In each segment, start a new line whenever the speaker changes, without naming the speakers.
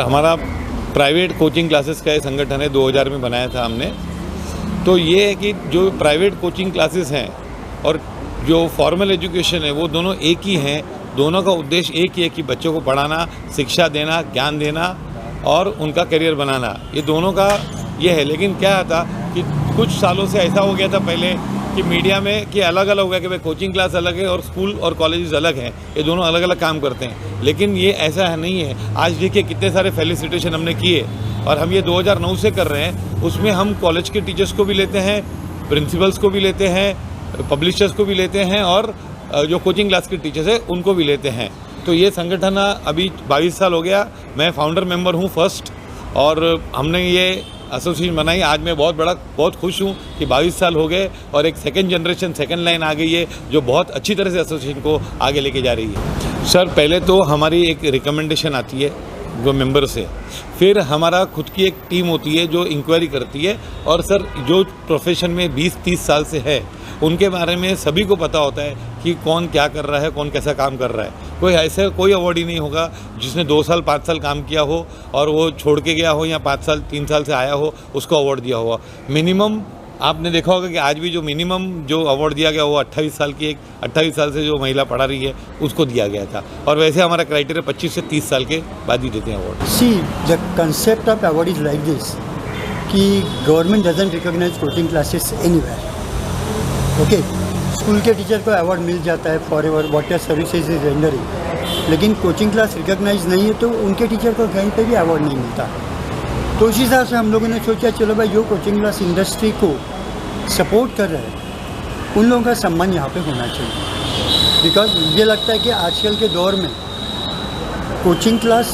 हमारा private coaching classes का ये संगठन है, 2000 में बनाया था हमने। तो ये है कि जो प्राइवेट कोचिंग क्लासेस हैं और जो फॉर्मल एजुकेशन है वो दोनों एक ही हैं। दोनों का उद्देश्य एक ही है कि बच्चों को पढ़ाना, शिक्षा देना, ज्ञान देना और उनका करियर बनाना, ये दोनों का ये है। लेकिन क्या था कि कुछ सालों से ऐसा हो गया था पहले कि मीडिया में कि अलग अलग हो गया कि भाई कोचिंग क्लास अलग है और स्कूल और कॉलेजेस अलग हैं, ये दोनों अलग अलग काम करते हैं। लेकिन ये ऐसा नहीं है। आज देखिए कितने सारे फेलिसिटेशन हमने किए और हम ये 2009 से कर रहे हैं। उसमें हम कॉलेज के टीचर्स को भी लेते हैं, प्रिंसिपल्स को भी लेते हैं, पब्लिशर्स को भी लेते हैं और जो कोचिंग क्लास के टीचर्स हैं उनको भी लेते हैं। तो ये संगठन अभी 22 साल हो गया। मैं फाउंडर मेंबर हूँ फर्स्ट, और हमने ये एसोसिएशन बनाई। आज मैं बहुत खुश हूँ कि 22 साल हो गए और एक सेकंड जनरेशन, सेकंड लाइन आ गई है जो बहुत अच्छी तरह से एसोसिएशन को आगे लेके जा रही है। सर, पहले तो हमारी एक रिकमेंडेशन आती है जो मेंबर से, फिर हमारा खुद की एक टीम होती है जो इंक्वायरी करती है। और सर, जो प्रोफेशन में 20-30 साल से है उनके बारे में सभी को पता होता है कि कौन क्या कर रहा है, कौन कैसा काम कर रहा है। कोई अवार्ड ही नहीं होगा जिसने 2 साल 5 साल काम किया हो और वो छोड़ के गया हो या 5 साल 3 साल से आया हो उसको अवार्ड दिया हुआ। मिनिमम आपने देखा होगा कि आज भी जो मिनिमम जो अवार्ड दिया गया वो 28 साल की 28 साल से जो महिला पढ़ा रही है उसको दिया गया था। और वैसे हमारा क्राइटेरिया 25 से 30 साल के बाद ही देते हैं award.
See the concept of award is like this कि government doesn't recognise coaching classes anywhere. Okay, school के टीचर को अवार्ड मिल जाता है for ever whatever services is rendering, लेकिन कोचिंग क्लास रिकॉग्नाइज नहीं है तो उनके टीचर को कहीं पे भी अवार्ड नहीं मिलता। तो उस हिसाब से हम लोगों ने सोचा चलो भाई जो कोचिंग क्लास इंडस्ट्री को सपोर्ट कर रहे हैं उन लोगों का सम्मान यहाँ पे होना चाहिए। बिकॉज मुझे लगता है कि आजकल के दौर में coaching class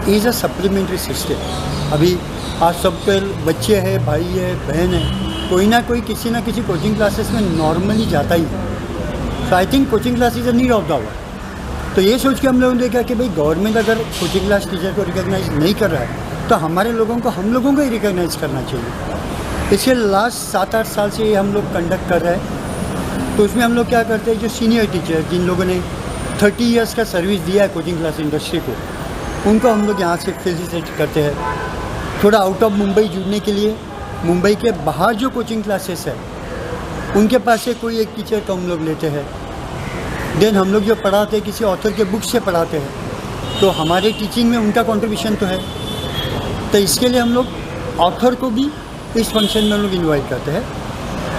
is a supplementary system. अभी आज सबके बच्चे हैं, भाई है, बहन है, कोई ना कोई किसी ना किसी कोचिंग क्लासेस में नॉर्मली जाता ही है। So I think coaching class is a need of the hour. तो ये सोच के हम लोगों ने देखा कि भाई गवर्नमेंट अगर कोचिंग क्लास टीचर को रिकॉग्नाइज नहीं कर रहा है तो हमारे लोगों को हम लोगों को ही रिकॉग्नाइज करना चाहिए। इसके लास्ट 7-8 साल से ये हम लोग कंडक्ट कर रहे हैं। तो उसमें हम लोग क्या करते हैं, जो सीनियर टीचर जिन लोगों ने 30 ईयर्स का सर्विस दिया है कोचिंग क्लास इंडस्ट्री को, उनको हम लोग यहाँ से फेलिसिटेट करते हैं। थोड़ा आउट ऑफ मुंबई जुड़ने के लिए मुंबई के बाहर जो कोचिंग क्लासेस है उनके पास से कोई एक टीचर को हम लोग लेते हैं। देन हम लोग जो पढ़ाते हैं किसी ऑथर के बुक से पढ़ाते हैं, तो हमारे टीचिंग में उनका कंट्रीब्यूशन तो है। तो इसके लिए हम लोग ऑथर को भी इस फंक्शन में हम लोग इन्वाइट करते हैं।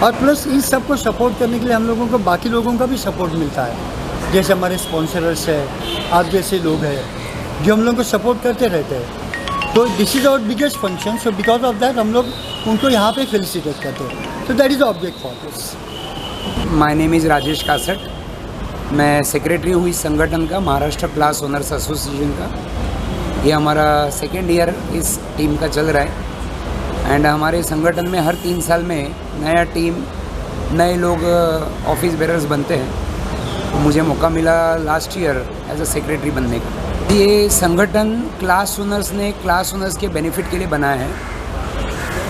और प्लस इन सब को सपोर्ट करने के लिए हम लोगों को बाकी लोगों का भी सपोर्ट मिलता है। जैसे हमारे स्पॉन्सर्स है, आप जैसे लोग हैं जो हम लोगों को सपोर्ट करते रहते हैं। तो this is our biggest function. So because of that हम लोग उनको यहाँ पे फेलिसिटेट करते हैं। तो that is the object for this.
My name is Rajesh Kasat. मैं सेक्रेटरी हूँ इस संगठन का, महाराष्ट्र क्लास ओनर्स एसोसिएशन का। ये हमारा 2nd ईयर इस टीम का चल रहा है। एंड हमारे संगठन में हर 3 साल में नया टीम, नए लोग ऑफिस बेरर्स बनते हैं। तो मुझे मौका मिला last year as a secretary बनने का। ये संगठन क्लास ओनर्स ने क्लास ओनर्स के बेनिफिट के लिए बनाया है।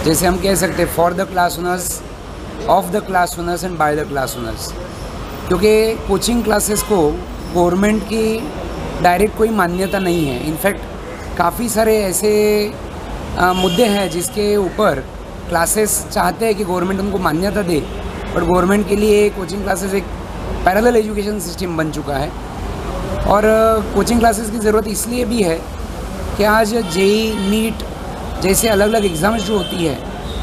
जैसे हम कह सकते हैं for the class owners, of the class owners and by the class owners. क्योंकि कोचिंग क्लासेस को गवर्नमेंट की डायरेक्ट कोई मान्यता नहीं है। इनफैक्ट काफ़ी सारे ऐसे मुद्दे हैं जिसके ऊपर क्लासेस चाहते हैं कि गवर्नमेंट उनको मान्यता दे, बट गवर्नमेंट के लिए कोचिंग क्लासेस एक पैरेलल एजुकेशन सिस्टम बन चुका है। और कोचिंग क्लासेस की ज़रूरत इसलिए भी है कि आज जेई, नीट जैसे अलग अलग एग्ज़ाम्स जो होती है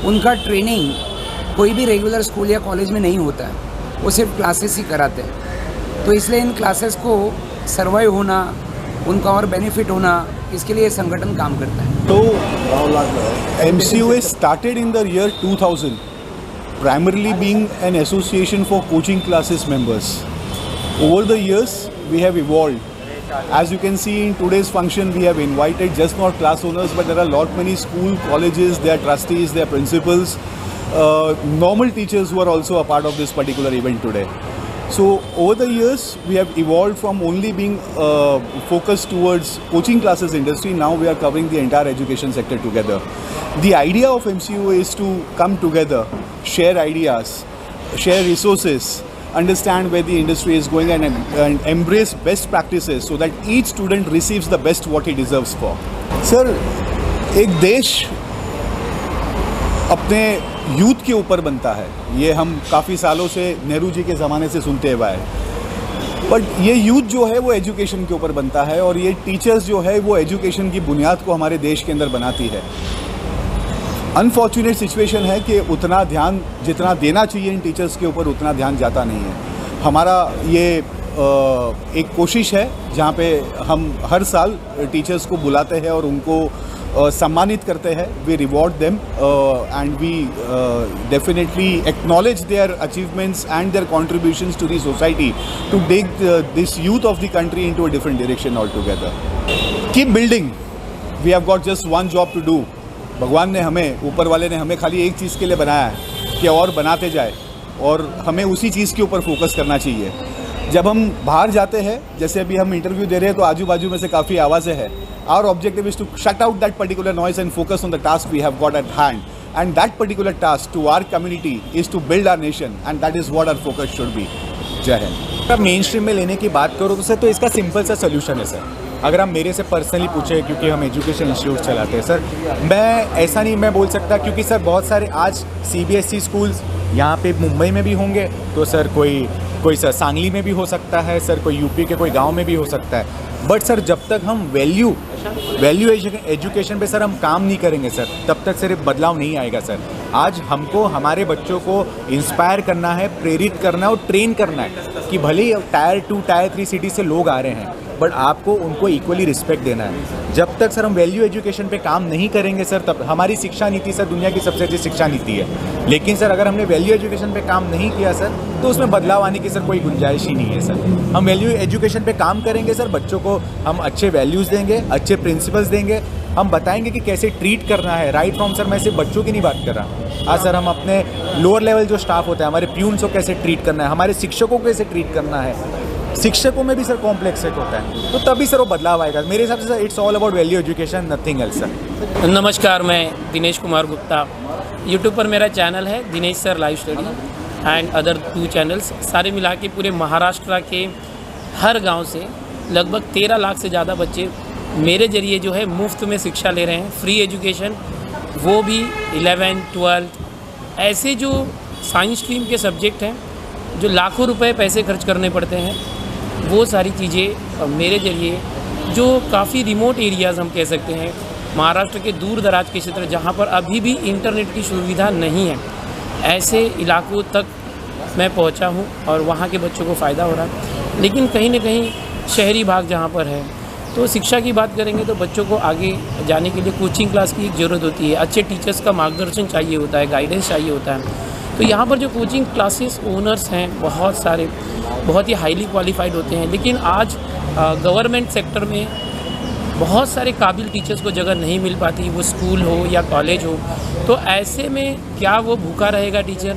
उनका ट्रेनिंग कोई भी रेगुलर स्कूल या कॉलेज में नहीं होता है, वो सिर्फ क्लासेस ही कराते हैं। तो इसलिए इन क्लासेस को सर्वाइव होना, उनका और बेनिफिट होना, इसके लिए संगठन काम करता है।
तो MCOA started in the year 2000, primarily being an association for coaching classes members. Over the years, we have evolved. As you can see in today's function, we have invited just not class owners, but there are lot many school, colleges, their trustees, their principals, normal teachers who are also a part of this particular event today. So over the years, we have evolved from only being focused towards coaching classes industry. Now we are covering the entire education sector together. The idea of MCOA is to come together, share ideas, share resources, understand where the industry is going and embrace best practices so that each student receives the best what he deserves for. Sir, एक देश अपने youth के ऊपर बनता है, ये हम काफ़ी सालों से नेहरू जी के ज़माने से सुनते हुए आए, बट ये यूथ जो है वो एजुकेशन के ऊपर बनता है और ये टीचर्स जो है वो एजुकेशन की बुनियाद को हमारे देश के अंदर बनाती है। अनफॉर्चुनेट सिचुएशन है कि उतना ध्यान जितना देना चाहिए इन टीचर्स के ऊपर उतना ध्यान जाता नहीं है। हमारा ये एक कोशिश है जहाँ पे हम हर साल टीचर्स को बुलाते हैं और उनको सम्मानित करते हैं। We reward them and we definitely acknowledge their achievements and their contributions to the society to take this youth of the country into a different direction all together. Keep building, we have got just one job to do. भगवान ने हमें, ऊपर वाले ने हमें खाली एक चीज़ के लिए बनाया है कि और बनाते जाए और हमें उसी चीज़ के ऊपर फोकस करना चाहिए। जब हम बाहर जाते हैं, जैसे अभी हम इंटरव्यू दे रहे हैं तो आजू बाजू में से काफ़ी आवाज़ें हैं। Our objective is to shut out that particular noise and focus on the task we have got at hand. And that particular task to our community is to build our nation, and that is what our focus should be. जय हिंद।
अब main stream में लेने की बात करूँ तो sir, तो इसका सिंपल सा सोल्यूशन है सर। अगर आप मेरे से पर्सनली पूछे, क्योंकि हम एजुकेशन इंस्टीट्यूट चलाते हैं सर, मैं ऐसा नहीं मैं बोल सकता, क्योंकि सर बहुत सारे आज CBSE स्कूल्स यहाँ पे मुंबई में भी होंगे, तो सर कोई सर सांगली में भी हो सकता है सर, कोई यूपी के कोई गांव में भी हो सकता है। बट सर जब तक हम वैल्यू एजुकेशन पे सर हम काम नहीं करेंगे सर, तब तक सिर्फ बदलाव नहीं आएगा सर। आज हमको हमारे बच्चों को इंस्पायर करना है, प्रेरित करना है और ट्रेन करना है कि भले ही टायर 2 टायर 3 सिटी से लोग आ रहे हैं, बट आपको उनको इक्वली रिस्पेक्ट देना है। जब तक सर हम वैल्यू एजुकेशन पे काम नहीं करेंगे सर, तब हमारी शिक्षा नीति सर दुनिया की सबसे अच्छी शिक्षा नीति है, लेकिन सर अगर हमने वैल्यू एजुकेशन पे काम नहीं किया सर, तो उसमें बदलाव आने की सर कोई गुंजाइश ही नहीं है सर। हम वैल्यू एजुकेशन पे काम करेंगे सर, बच्चों को हम अच्छे वैल्यूज़ देंगे, अच्छे प्रिंसिपल्स देंगे, हम बताएंगे कि कैसे ट्रीट करना है। राइट फ्रॉम सर, मैं सिर्फ बच्चों की नहीं बात कर रहा। आज सर हम अपने लोअर लेवल जो स्टाफ होता है, हमारे प्यून्स को कैसे ट्रीट करना है, हमारे शिक्षकों को कैसे ट्रीट करना है, शिक्षकों में भी सर कॉम्प्लेक्स एक होता है, तो तभी सर वो बदलाव आएगा। मेरे हिसाब से sir it's all about value education, nothing else sir.
नमस्कार, मैं दिनेश कुमार गुप्ता। यूट्यूब पर मेरा चैनल है Dinesh sir live study and other 2 channels. सारे मिला के पूरे महाराष्ट्र के हर गांव से लगभग 13 लाख से ज़्यादा बच्चे मेरे ज़रिए जो है मुफ्त में शिक्षा ले रहे हैं, फ्री एजुकेशन, वो भी 11th 12th। ऐसे जो साइंस स्ट्रीम के सब्जेक्ट हैं जो लाखों रुपए पैसे खर्च करने पड़ते हैं, वो सारी चीज़ें मेरे ज़रिए, जो काफ़ी रिमोट एरियाज़ हम कह सकते हैं, महाराष्ट्र के दूर दराज के क्षेत्र जहाँ पर अभी भी इंटरनेट की सुविधा नहीं है, ऐसे इलाकों तक मैं पहुँचा हूँ और वहाँ के बच्चों को फ़ायदा हो रहा है। लेकिन कहीं ना कहीं शहरी भाग जहाँ पर है, तो शिक्षा की बात करेंगे तो बच्चों को आगे जाने के लिए कोचिंग क्लास की एक ज़रूरत होती है, अच्छे टीचर्स का मार्गदर्शन चाहिए होता है, गाइडेंस चाहिए होता है। तो यहाँ पर जो कोचिंग क्लासेस ओनर्स हैं बहुत सारे, बहुत ही हाईली क्वालिफाइड होते हैं, लेकिन आज गवर्नमेंट सेक्टर में बहुत सारे काबिल टीचर्स को जगह नहीं मिल पाती, वो स्कूल हो या कॉलेज हो। तो ऐसे में क्या वो भूखा रहेगा टीचर?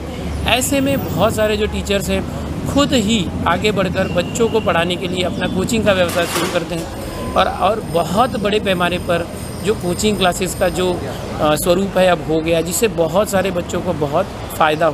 ऐसे में बहुत सारे जो टीचर्स हैं खुद ही आगे बढ़कर बच्चों को पढ़ाने के लिए अपना कोचिंग का व्यवसाय शुरू करते हैं और बहुत बड़े पैमाने पर जो कोचिंग क्लासेस का जो स्वरूप है अब हो गया, जिससे बहुत सारे बच्चों को बहुत फ़ायदा